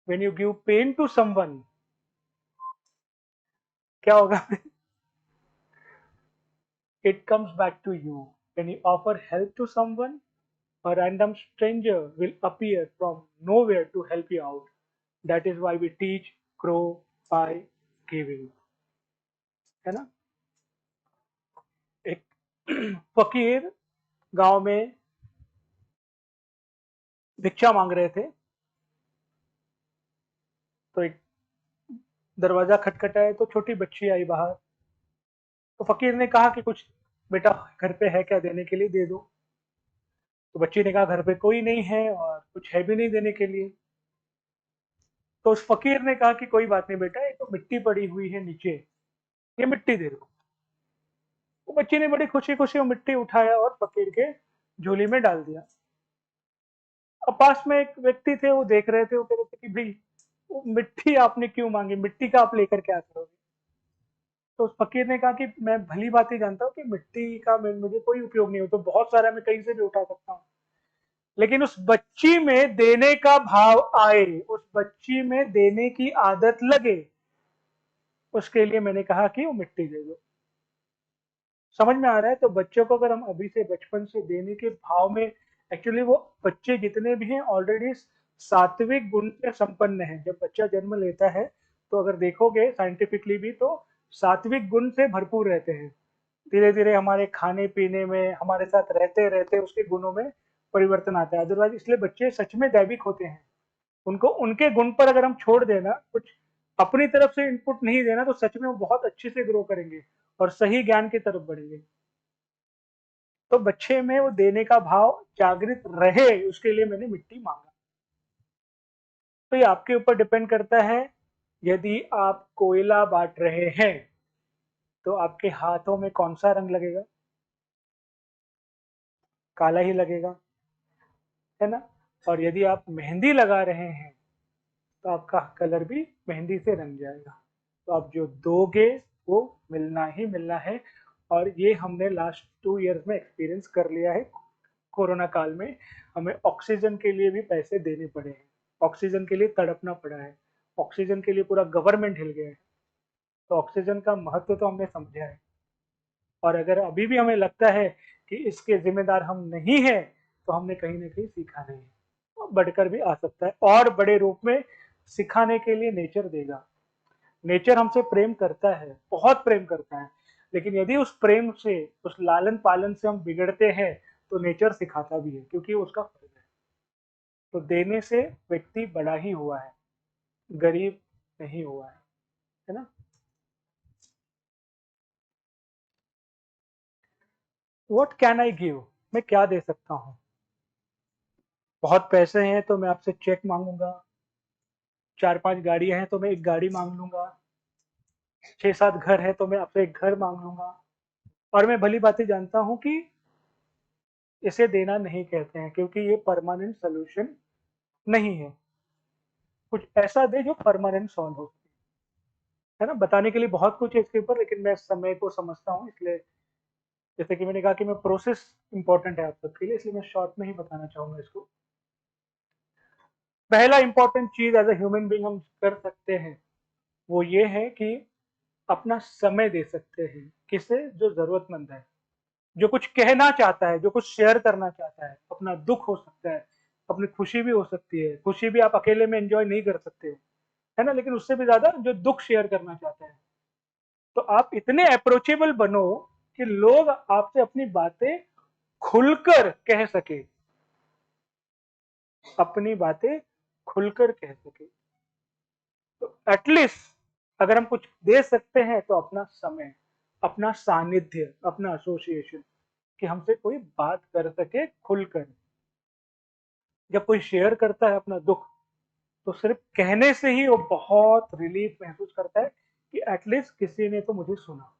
When you give pain to someone, क्या होगा? It comes back to you. When you offer help to someone, a random stranger will appear from nowhere to help you out. That is why we teach grow by giving, है ना। एक फकीर गांव में भिक्षा मांग रहे थे, तो एक दरवाजा खटखटाया तो छोटी बच्ची आई बाहर। तो फकीर ने कहा कि कुछ बेटा घर पे है क्या देने के लिए, दे दो। तो बच्ची ने कहा घर पे कोई नहीं है और कुछ है भी नहीं देने के लिए। तो उस फकीर ने कहा कि कोई बात नहीं बेटा, ये तो मिट्टी पड़ी हुई है नीचे, ये मिट्टी दे दो। वो बच्ची ने बड़ी खुशी खुशी वो मिट्टी उठाया और फकीर के झोली में डाल दिया। अब पास में एक व्यक्ति थे, वो देख रहे थे, वो कह रहे थे कि भाई वो मिट्टी आपने क्यों मांगी, मिट्टी का आप लेकर क्या करोगे? तो उस फकीर ने कहा कि मैं भली बात ही जानता हूँ कि मिट्टी का मुझे कोई उपयोग नहीं हो, तो बहुत सारा मैं कहीं से भी उठा सकता हूँ, लेकिन उस बच्ची में देने का भाव आए, उस बच्ची में देने की आदत लगे, उसके लिए मैंने कहा कि वो मिट्टी दे दो। समझ में आ रहा है? तो बच्चों को अगर हम अभी से बचपन से देने के भाव में, एक्चुअली वो बच्चे जितने भी हैं ऑलरेडी सात्विक गुण से संपन्न है। जब बच्चा जन्म लेता है तो अगर देखोगे साइंटिफिकली भी, तो सात्विक गुण से भरपूर रहते हैं। धीरे धीरे हमारे खाने पीने में, हमारे साथ रहते रहते उसके गुणों में परिवर्तन आता है। अदरवाइज इसलिए बच्चे सच में दैविक होते हैं। उनको उनके गुण पर अगर हम छोड़ देना, कुछ अपनी तरफ से इनपुट नहीं देना, तो सच में वो बहुत अच्छे से ग्रो करेंगे और सही ज्ञान की तरफ बढ़ेंगे। तो बच्चे में वो देने का भाव जागृत रहे, उसके लिए मैंने मिट्टी मांगा। तो ये आपके ऊपर डिपेंड करता है। यदि आप कोयला बांट रहे हैं तो आपके हाथों में कौन सा रंग लगेगा? काला ही लगेगा, है ना। और यदि आप मेहंदी लगा रहे हैं तो आपका कलर भी मेहंदी से रंग जाएगा। तो आप जो दोगे वो मिलना ही मिलना है। और ये हमने लास्ट 2 इयर्स में एक्सपीरियंस कर लिया है। कोरोना काल में हमें ऑक्सीजन के लिए भी पैसे देने पड़े हैं, ऑक्सीजन के लिए तड़पना पड़ा है, ऑक्सीजन के लिए पूरा गवर्नमेंट हिल गया है। तो ऑक्सीजन का महत्व तो हमने समझा है। और अगर अभी भी हमें लगता है कि इसके जिम्मेदार हम नहीं हैं, तो हमने कहीं ना कहीं सीखा नहीं है। बढ़कर भी आ सकता है और बड़े रूप में सिखाने के लिए नेचर देगा। नेचर हमसे प्रेम करता है, बहुत प्रेम करता है, लेकिन यदि उस प्रेम से, उस लालन पालन से हम बिगड़ते हैं, तो नेचर सिखाता भी है, क्योंकि उसका फर्ज है। तो देने से व्यक्ति बड़ा ही हुआ है, गरीब नहीं हुआ है ना। व्हाट कैन आई गिव, मैं क्या दे सकता हूँ। बहुत पैसे हैं तो मैं आपसे चेक मांगूंगा, 4-5 गाड़ियां हैं तो मैं एक गाड़ी मांग लूंगा, 6-7 घर है तो मैं आपसे एक घर मांग लूंगा। और मैं भली बात जानता हूं कि इसे देना नहीं कहते हैं, क्योंकि ये परमानेंट सोल्यूशन नहीं है। कुछ ऐसा दे जो परमानेंट सॉल्व हो, है ना। बताने के लिए बहुत कुछ है इसके ऊपर, लेकिन मैं समय को समझता हूँ, इसलिए जैसे कि मैंने कहा कि मैं प्रोसेस इंपॉर्टेंट है आप सबके लिए, इसलिए मैं शॉर्ट में ही बताना चाहूंगा इसको। पहला इंपॉर्टेंट चीज एज अ ह्यूमन बीइंग हम कर सकते हैं, वो ये है कि अपना समय दे सकते हैं किसे, जो जरूरतमंद है, जो कुछ कहना चाहता है, जो कुछ शेयर करना चाहता है। अपना दुख हो सकता है, अपनी खुशी भी हो सकती है। खुशी भी आप अकेले में एंजॉय नहीं कर सकते हो, है ना, लेकिन उससे भी ज्यादा जो दुख शेयर करना चाहता है। तो आप इतने अप्रोचेबल बनो कि लोग आपसे अपनी बातें खुलकर कह सके, अपनी बातें खुलकर कह सके। तो एटलीस्ट अगर हम कुछ दे सकते हैं तो अपना समय, अपना सानिध्य, अपना एसोसिएशन, कि हमसे कोई बात कर सके खुलकर। जब कोई शेयर करता है अपना दुख, तो सिर्फ कहने से ही वो बहुत रिलीफ महसूस करता है कि एटलीस्ट किसी ने तो मुझे सुना।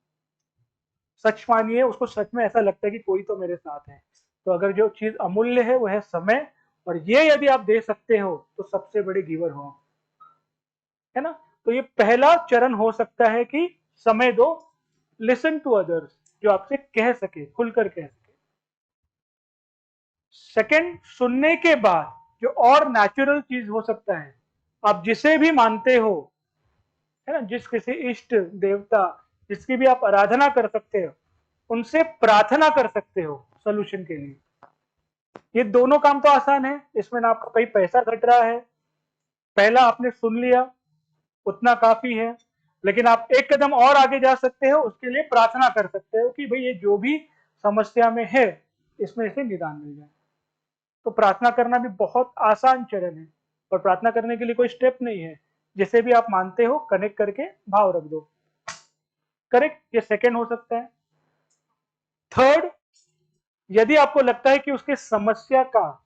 सच मानिए, उसको सच में ऐसा लगता है कि कोई तो मेरे साथ है। तो अगर जो चीज अमूल्य है वो है समय, और ये यदि आप दे सकते हो तो सबसे बड़े गिवर हो, है ना। तो ये पहला चरण हो सकता है कि समय दो, लिसन टू अदर्स, जो आपसे कह सके, खुलकर कह सके। सेकंड, सुनने के बाद जो और नेचुरल चीज हो सकता है, आप जिसे भी मानते हो, है ना, जिस किसी इष्ट देवता, जिसकी भी आप आराधना कर सकते हो, उनसे प्रार्थना कर सकते हो सोल्यूशन के लिए। ये दोनों काम तो आसान है, इसमें ना आपका कहीं पैसा घट रहा है। पहला आपने सुन लिया, उतना काफी है। लेकिन आप एक कदम और आगे जा सकते हो, उसके लिए प्रार्थना कर सकते हो कि भाई ये जो भी समस्या में है, इसमें से निदान मिल जाए। तो प्रार्थना करना भी बहुत आसान चरण है, और प्रार्थना करने के लिए कोई स्टेप नहीं है। जिसे भी आप मानते हो कनेक्ट करके भाव रख दो। करेक्ट, ये सेकेंड हो सकता है। थर्ड, यदि आपको लगता है कि उसके समस्या का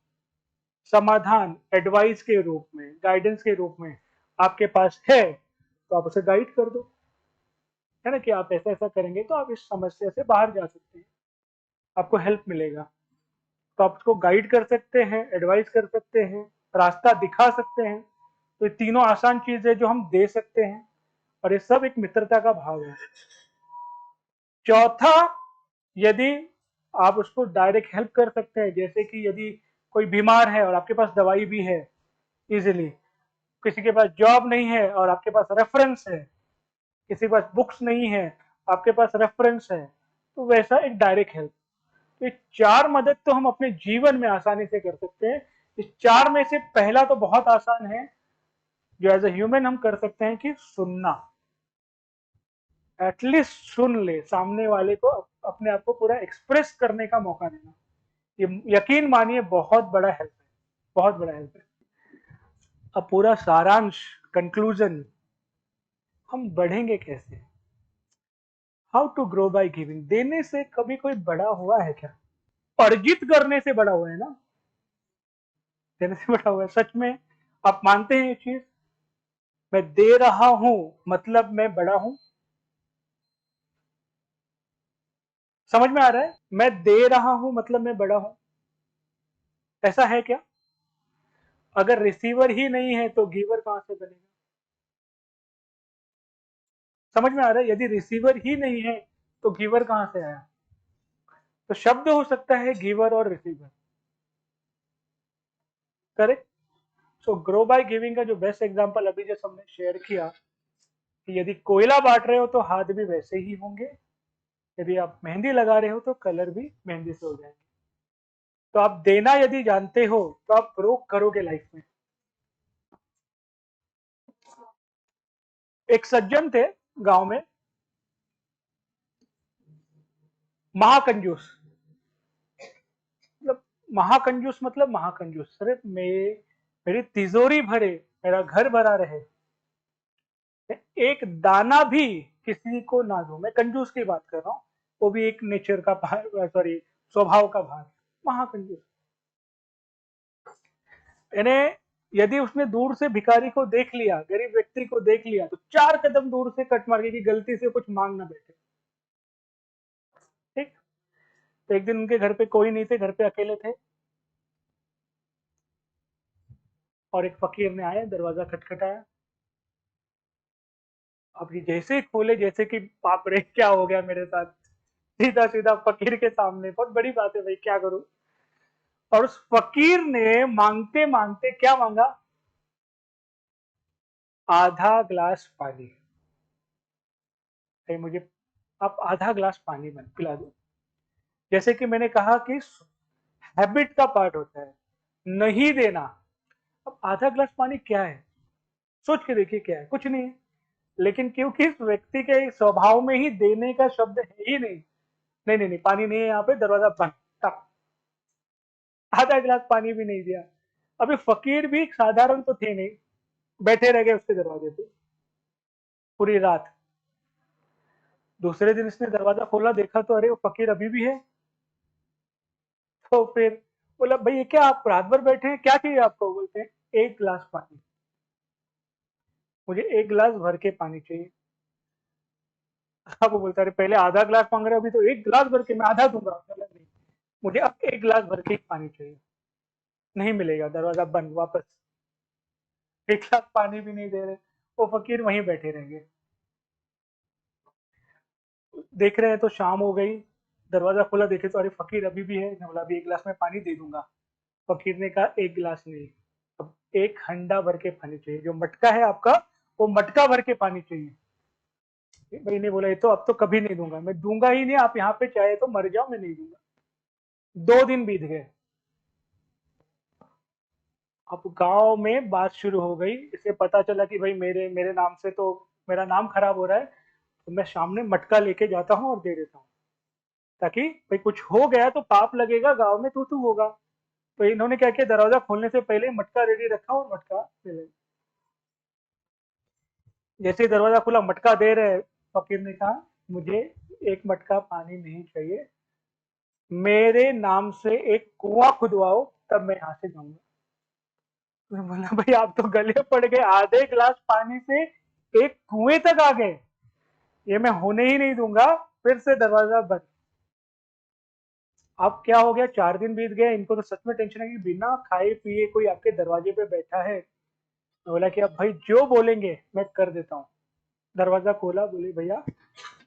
समाधान एडवाइस के रूप में, गाइडेंस के रूप में आपके पास है, तो आप उसे गाइड कर दो, है ना, कि आप ऐसा ऐसा करेंगे तो आप इस समस्या से बाहर जा सकते हैं, आपको हेल्प मिलेगा। तो आप उसको गाइड कर सकते हैं, एडवाइस कर सकते हैं, रास्ता दिखा सकते हैं। तो ये तीनों आसान चीज है जो हम दे सकते हैं, और ये सब एक मित्रता का भाव है। चौथा, यदि आप उसको डायरेक्ट हेल्प कर सकते हैं, जैसे कि यदि कोई बीमार है और आपके पास दवाई भी है इजिली, किसी के पास जॉब नहीं है और आपके पास रेफरेंस है, किसी के पास बुक्स नहीं है, आपके पास रेफरेंस है, तो वैसा एक डायरेक्ट हेल्प। तो ये 4 मदद तो हम अपने जीवन में आसानी से कर सकते हैं। इस 4 में से पहला तो बहुत आसान है, जो एज ए ह्यूमन हम कर सकते हैं, कि सुनना। एटलीस्ट सुन ले सामने वाले को, अपने आप को पूरा एक्सप्रेस करने का मौका देना। ये यकीन मानिए बहुत बड़ा हेल्प है, बहुत बड़ा हेल्प है। अब पूरा सारांश, कंक्लूजन, हम बढ़ेंगे कैसे। How to grow by giving. देने से कभी कोई बड़ा हुआ है क्या? अर्जित करने से बड़ा हुआ है ना, देने से बड़ा हुआ है सच में। आप मानते हैं ये चीज? मैं दे रहा हूं मतलब मैं बड़ा हूं। समझ में आ रहा है? मैं दे रहा हूं मतलब मैं बड़ा हूं। ऐसा है क्या? अगर रिसीवर ही नहीं है तो गिवर कहां से बनेगा? समझ में आ रहा है? यदि रिसीवर ही नहीं है तो गिवर कहां से आया? तो शब्द हो सकता है गिवर और receiver. Correct. So grow by giving का जो बेस्ट एग्जांपल अभी जैसे हमने शेयर किया कि यदि कोयला बांट रहे हो तो हाथ भी वैसे ही होंगे, यदि आप मेहंदी लगा रहे हो तो कलर भी मेहंदी से हो जाएंगे। तो आप देना यदि जानते हो तो आप ग्रो करोगे लाइफ में। एक सज्जन थे गांव में, महाकंजूस। मतलब महाकंजूस मतलब महाकंजूस, सिर्फ मेरी तिजोरी भरे, मेरा घर भरा रहे, एक दाना भी किसी को ना दो। मैं कंजूस की बात कर रहा हूँ, वो भी एक नेचर का सॉरी स्वभाव का भाग। महाकंजूस यानी यदि उसने दूर से भिखारी को देख लिया, गरीब व्यक्ति को देख लिया, तो 4 कदम दूर से कट मार के कि गलती से कुछ मांग ना बैठे। ठीक। तो एक दिन उनके घर पे कोई नहीं थे, घर पे अकेले थे, और एक फकीर ने आया, दरवाजा खटखटाया। अब ये जैसे ही खोले, जैसे कि बाप रे क्या हो गया मेरे साथ, सीधा सीधा फकीर के सामने, बहुत बड़ी बात है भाई, क्या करूं। और उस फकीर ने मांगते मांगते क्या मांगा? आधा ग्लास पानी। भाई मुझे आप आधा ग्लास पानी बन पिला दो। जैसे कि मैंने कहा कि हैबिट का पार्ट होता है नहीं देना। अब आधा ग्लास पानी क्या है? सोच के देखिए क्या है, कुछ नहीं है। लेकिन क्योंकि इस व्यक्ति के स्वभाव में ही देने का शब्द है ही नहीं, नहीं नहीं नहीं पानी नहीं है यहाँ पे, दरवाजा बंद, तब आधा गिलास पानी भी नहीं दिया। अभी फकीर भी साधारण तो थे नहीं, बैठे रह गए उसके दरवाजे पे पूरी रात। दूसरे दिन इसने दरवाजा खोला, देखा तो अरे वो फकीर अभी भी है। तो फिर बोला भाई ये क्या आप रात भर बैठे हैं, क्या चाहिए आपको? बोलते हैं 1 गिलास पानी, मुझे 1 गिलास भर के पानी चाहिए। अब वो बोलता है पहले आधा गिलास मांग रहे हो, अभी तो 1 गिलास भर के, मैं आधा दूंगा। बोला, नहीं, मुझे अब 1 गिलास भर के पानी चाहिए। नहीं मिलेगा, दरवाजा बंद, वापस। 1 गिलास पानी भी नहीं दे रहे, वो फकीर वहीं बैठे रहेंगे। देख रहे हैं तो शाम हो गई, दरवाजा खोला, देखे तो अरे फकीर अभी भी है। ने बोला अभी 1 गिलास में पानी दे दूंगा। फकीर ने कहा 1 गिलास नहीं, अब 1 हंडा भर के पानी चाहिए। जो मटका है आपका, वो मटका भर के पानी चाहिए। भाई ने बोला ये तो अब तो कभी नहीं दूंगा, मैं दूंगा ही नहीं, आप यहाँ पे चाहे तो मर जाओ, मैं नहीं दूंगा। 2 दिन बीत गए। अब गांव में बात शुरू हो गई, इसे पता चला कि भाई मेरे मेरे नाम से तो मेरा नाम खराब हो रहा है, तो मैं सामने मटका लेके जाता हूँ और दे देता हूँ, ताकि भाई कुछ हो गया तो पाप लगेगा, गांव में तू होगा। तो इन्होंने क्या किया, दरवाजा खोलने से पहले मटका रेडी रखा और मटका ले लिया। जैसे ही दरवाजा खुला, मटका दे रहे, फकीर ने कहा मुझे एक मटका पानी नहीं चाहिए, मेरे नाम से एक कुआं खुदवाओ, तब मैं यहाँ से जाऊंगा। मैं बोला भाई आप तो गले पड़ गए, आधे गिलास पानी से एक कुएं तक आ गए, ये मैं होने ही नहीं दूंगा। फिर से दरवाजा बंद। अब क्या हो गया, 4 दिन बीत गए, इनको तो सच में टेंशन है कि बिना खाए पिए कोई आपके दरवाजे पे बैठा है। मैं बोला कि अब भाई जो बोलेंगे मैं कर देता हूँ। दरवाजा खोला, बोले भैया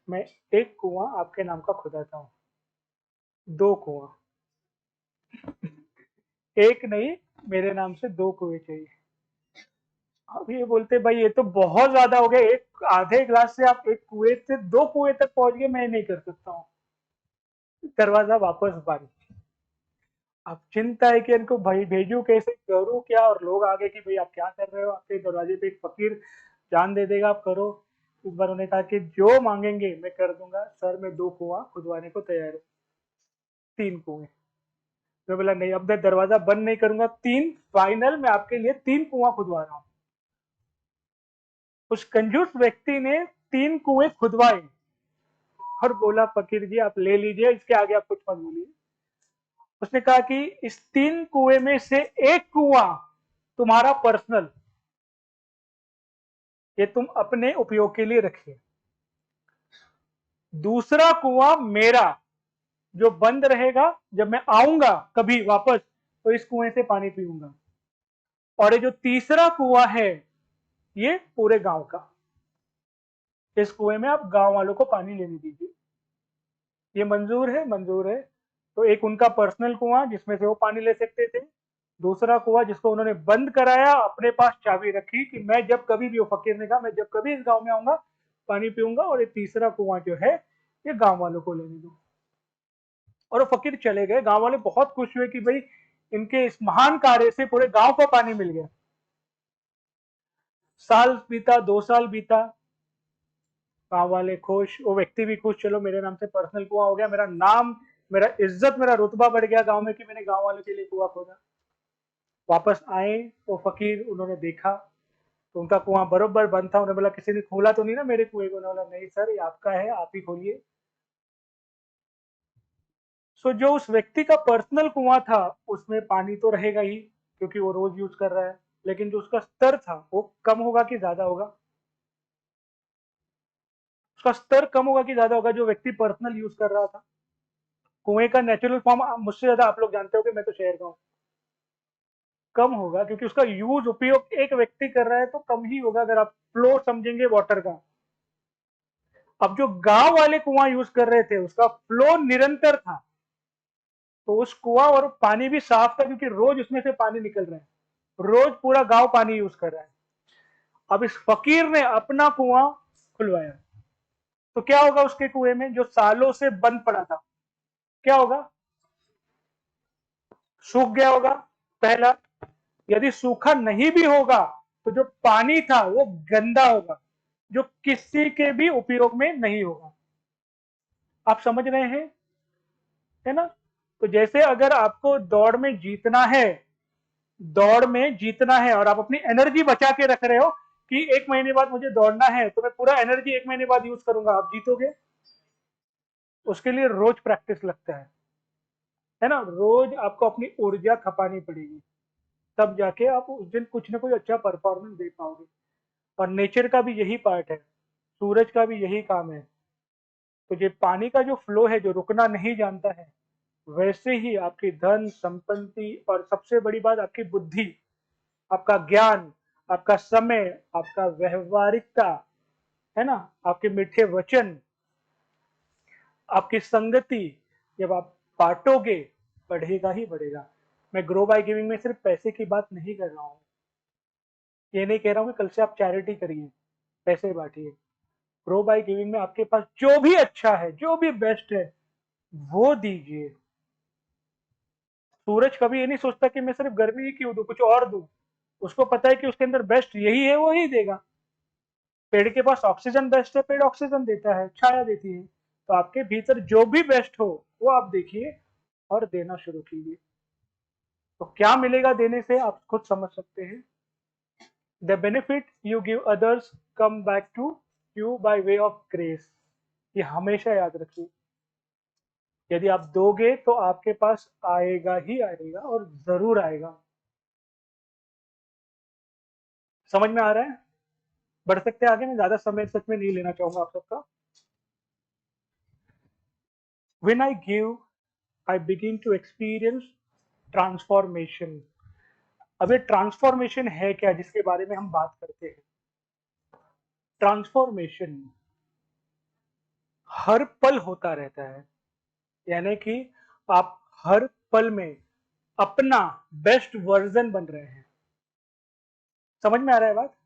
मैं एक कुआं आपके नाम का खुदाता हूँ। 2 कुआं, एक नहीं, मेरे नाम से 2 कुएं चाहिए। अब ये बोलते भाई ये तो बहुत ज्यादा हो गया, एक आधे गिलास से आप एक कुएं से 2 कुएं तक पहुंच गए, मैं नहीं कर सकता हूँ। दरवाजा वापस बंद। अब चिंता है कि इनको भाई भेजू कैसे, करूँ क्या, और लोग आगे कि भाई आप क्या कर रहे हो, आपके दरवाजे पे एक फकीर जान दे देगा, आप करो। इस बार उन्होंने कहा कि जो मांगेंगे मैं कर दूंगा सर, मैं 2 कुआं खुदवाने को तैयार हूँ। 3 कुएं। मैं बोला नहीं, अब मैं दरवाजा बंद नहीं करूंगा, 3 फाइनल, मैं आपके लिए 3 कुआं खुदवा रहा हूँ। उस कंजूस व्यक्ति ने 3 कुएं खुदवाए और बोला फकीर जी आप ले लीजिए, इसके आगे आप कुछ मत बोलिए। उसने कहा कि इस 3 कुएं में से एक कुआं तुम्हारा पर्सनल, ये तुम अपने उपयोग के लिए रखिए। दूसरा कुआं मेरा, जो बंद रहेगा, जब मैं आऊंगा कभी वापस तो इस कुएं से पानी पीऊंगा। और ये जो तीसरा कुआं है, ये पूरे गांव का। इस कुएं में आप गांव वालों को पानी लेने दीजिए। ये मंजूर है? मंजूर है। तो एक उनका पर्सनल कुआं जिसमें से वो पानी ले सकते थे, दूसरा कुआं जिसको उन्होंने बंद कराया, अपने पास चाबी रखी कि मैं जब कभी भी, वो फकीर ने कहा, मैं जब कभी इस गांव में आऊंगा पानी पीऊंगा, और ये तीसरा कुआं जो है ये गांव वालों को लेने दो। और वो फकीर चले गए। गांव वाले बहुत खुश हुए कि भाई इनके इस महान कार्य से पूरे गांव को पानी मिल गया। साल बीता, 2 साल बीता, गांव वाले खुश, वो व्यक्ति भी खुश, चलो मेरे नाम से पर्सनल कुआं हो गया, मेरा नाम, मेरा इज्जत, मेरा रुतबा बढ़ गया गांव में कि मैंने गांव वालों के लिए कुआं खोदा। वापस आए तो फकीर, उन्होंने देखा तो उनका कुआं बरोबर बंद था। उन्होंने बोला किसी ने खोला तो नहीं ना मेरे कुएं को? उन्होंने बोला नहीं सर, ये आपका है, आप ही खोलिए। सो जो उस व्यक्ति का पर्सनल कुआं था उसमें पानी तो रहेगा ही, क्योंकि वो रोज यूज कर रहा है, लेकिन जो उसका स्तर था वो कम होगा कि ज्यादा होगा? उसका स्तर कम होगा कि ज्यादा होगा, जो व्यक्ति पर्सनल यूज कर रहा था? कुएं का नेचुरल फॉर्म मुझसे ज्यादा आप लोग जानते हो कि मैं तो शहर का हूँ। कम होगा, क्योंकि उसका यूज, उपयोग एक व्यक्ति कर रहा है तो कम ही होगा, अगर आप फ्लो समझेंगे वाटर का। अब जो गांव वाले कुआं यूज कर रहे थे उसका फ्लो निरंतर था, तो उस कुआं और पानी भी साफ था, क्योंकि रोज उसमें से पानी निकल रहा है, रोज पूरा गांव पानी यूज कर रहा है। अब इस फकीर ने अपना कुआं खुलवाया, तो क्या होगा उसके कुएं में जो सालों से बंद पड़ा था? क्या होगा? सूख गया होगा, पहला। यदि सूखा नहीं भी होगा तो जो पानी था वो गंदा होगा, जो किसी के भी उपयोग में नहीं होगा। आप समझ रहे हैं? है ना? तो जैसे अगर आपको दौड़ में जीतना है, दौड़ में जीतना है और आप अपनी एनर्जी बचा के रख रहे हो कि 1 महीने बाद मुझे दौड़ना है, तो मैं पूरा एनर्जी 1 महीने बाद यूज करूंगा, आप जीतोगे? उसके लिए रोज प्रैक्टिस लगता है ना? रोज आपको अपनी ऊर्जा खपानी पड़ेगी, तब जाके आप उस दिन कुछ ना कुछ अच्छा परफॉर्मेंस दे पाओगे। और नेचर का भी यही पार्ट है, सूरज का भी यही काम है। तो ये पानी का जो फ्लो है, जो रुकना नहीं जानता है, वैसे ही आपकी धन संपत्ति और सबसे बड़ी बात आपकी बुद्धि, आपका ज्ञान, आपका समय, आपका व्यवहारिकता, है ना, आपके मीठे वचन, आपकी संगति, जब आप बांटोगे बढ़ेगा ही बढ़ेगा। मैं ग्रो बाय गिविंग में सिर्फ पैसे की बात नहीं कर रहा हूँ। ये नहीं कह रहा हूँ कि कल से आप चैरिटी करिए, पैसे बांटिए। ग्रो बाय गिविंग में आपके पास जो भी अच्छा है, जो भी बेस्ट है, वो दीजिए। सूरज कभी ये नहीं सोचता कि मैं सिर्फ गर्मी ही क्यों दूं, कुछ और दूं। उसको पता है कि उसके अंदर बेस्ट यही है, वो ही देगा। पेड़ के पास ऑक्सीजन बेस्ट है, पेड़ ऑक्सीजन देता है, छाया देती है। तो आपके भीतर जो भी बेस्ट हो वो आप देखिए और देना शुरू कीजिए। तो क्या मिलेगा देने से, आप खुद समझ सकते हैं। The benefit you give others come back to you by way of grace. ये हमेशा याद रखिए। यदि आप दोगे तो आपके पास आएगा ही आएगा, और जरूर आएगा। समझ में आ रहा है? बढ़ सकते हैं आगे, मैं ज्यादा समय सच में नहीं लेना चाहूंगा आप सबका। When I give, I begin to experience transformation. अब ये ट्रांसफॉर्मेशन है क्या जिसके बारे में हम बात करते हैं? ट्रांसफॉर्मेशन हर पल होता रहता है, यानी कि आप हर पल में अपना बेस्ट वर्जन बन रहे हैं। समझ में आ रहा है बात?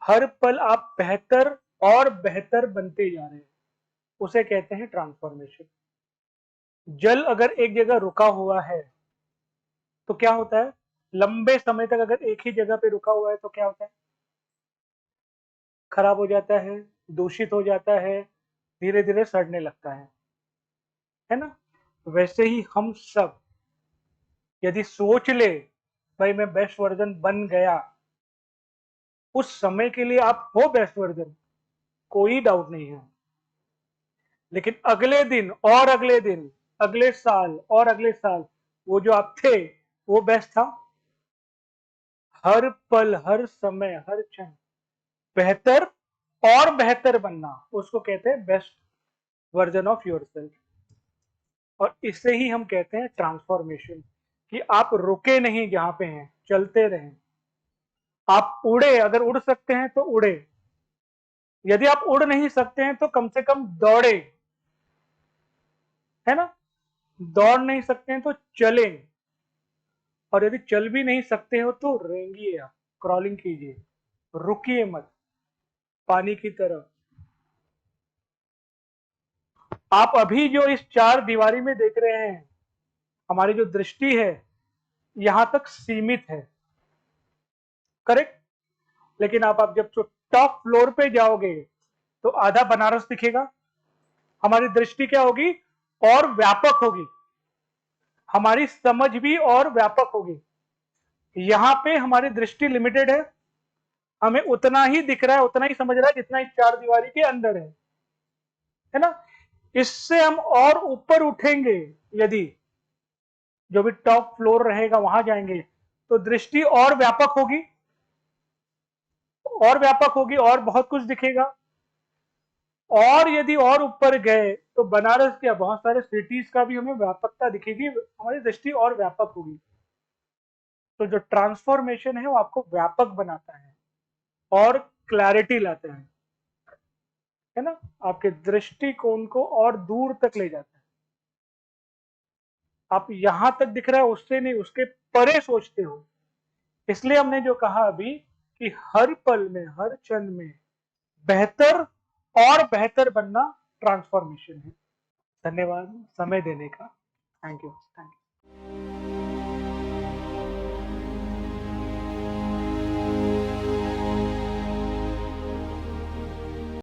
हर पल आप बेहतर और बेहतर बनते जा रहे हैं, उसे कहते हैं ट्रांसफॉर्मेशन। जल अगर एक जगह रुका हुआ है तो क्या होता है? लंबे समय तक अगर एक ही जगह पे रुका हुआ है तो क्या होता है? खराब हो जाता है, दूषित हो जाता है, धीरे धीरे सड़ने लगता है ना? वैसे ही हम सब यदि सोच ले भाई मैं बेस्ट वर्जन बन गया, उस समय के लिए आप हो बेस्ट वर्जन, कोई डाउट नहीं है। लेकिन अगले दिन और अगले दिन, अगले साल और अगले साल, वो जो आप थे वो बेस्ट था? हर पल, हर समय, हर क्षण बेहतर और बेहतर बनना, उसको कहते हैं बेस्ट वर्जन ऑफ योरसेल्फ। और इसे ही हम कहते हैं ट्रांसफॉर्मेशन, कि आप रुके नहीं जहां पे हैं, चलते रहें। आप उड़े, अगर उड़ सकते हैं तो उड़े, यदि आप उड़ नहीं सकते हैं तो कम से कम दौड़े, है ना? दौड़ नहीं सकते हैं तो चले, और यदि चल भी नहीं सकते हो तो रेंगिए, आप क्रॉलिंग कीजिए, रुकिए मत, पानी की तरह। आप अभी जो इस चार दीवारी में देख रहे हैं, हमारी जो दृष्टि है यहां तक सीमित है, करेक्ट? लेकिन आप जब टॉप फ्लोर पे जाओगे तो आधा बनारस दिखेगा, हमारी दृष्टि क्या होगी? और व्यापक होगी, हमारी समझ भी और व्यापक होगी। यहां पे हमारी दृष्टि लिमिटेड है, हमें उतना ही दिख रहा है, उतना ही समझ रहा है जितना इस चार दीवारी के अंदर है ना? इससे हम और ऊपर उठेंगे, यदि जो भी टॉप फ्लोर रहेगा वहां जाएंगे तो दृष्टि और व्यापक होगी, और व्यापक होगी, और बहुत कुछ दिखेगा। और यदि और ऊपर गए तो बनारस के बहुत सारे सिटीज का भी हमें व्यापकता दिखेगी, हमारी दृष्टि और व्यापक होगी। तो जो ट्रांसफॉर्मेशन है वो आपको व्यापक बनाता है और क्लैरिटी लाता है ना? आपके दृष्टिकोण को और दूर तक ले जाता है। आप यहां तक दिख रहा है उससे नहीं, उसके परे सोचते हो। इसलिए हमने जो कहा अभी कि हर पल में, हर क्षण में बेहतर और बेहतर बनना ट्रांसफॉर्मेशन है। धन्यवाद समय देने का। Thank you.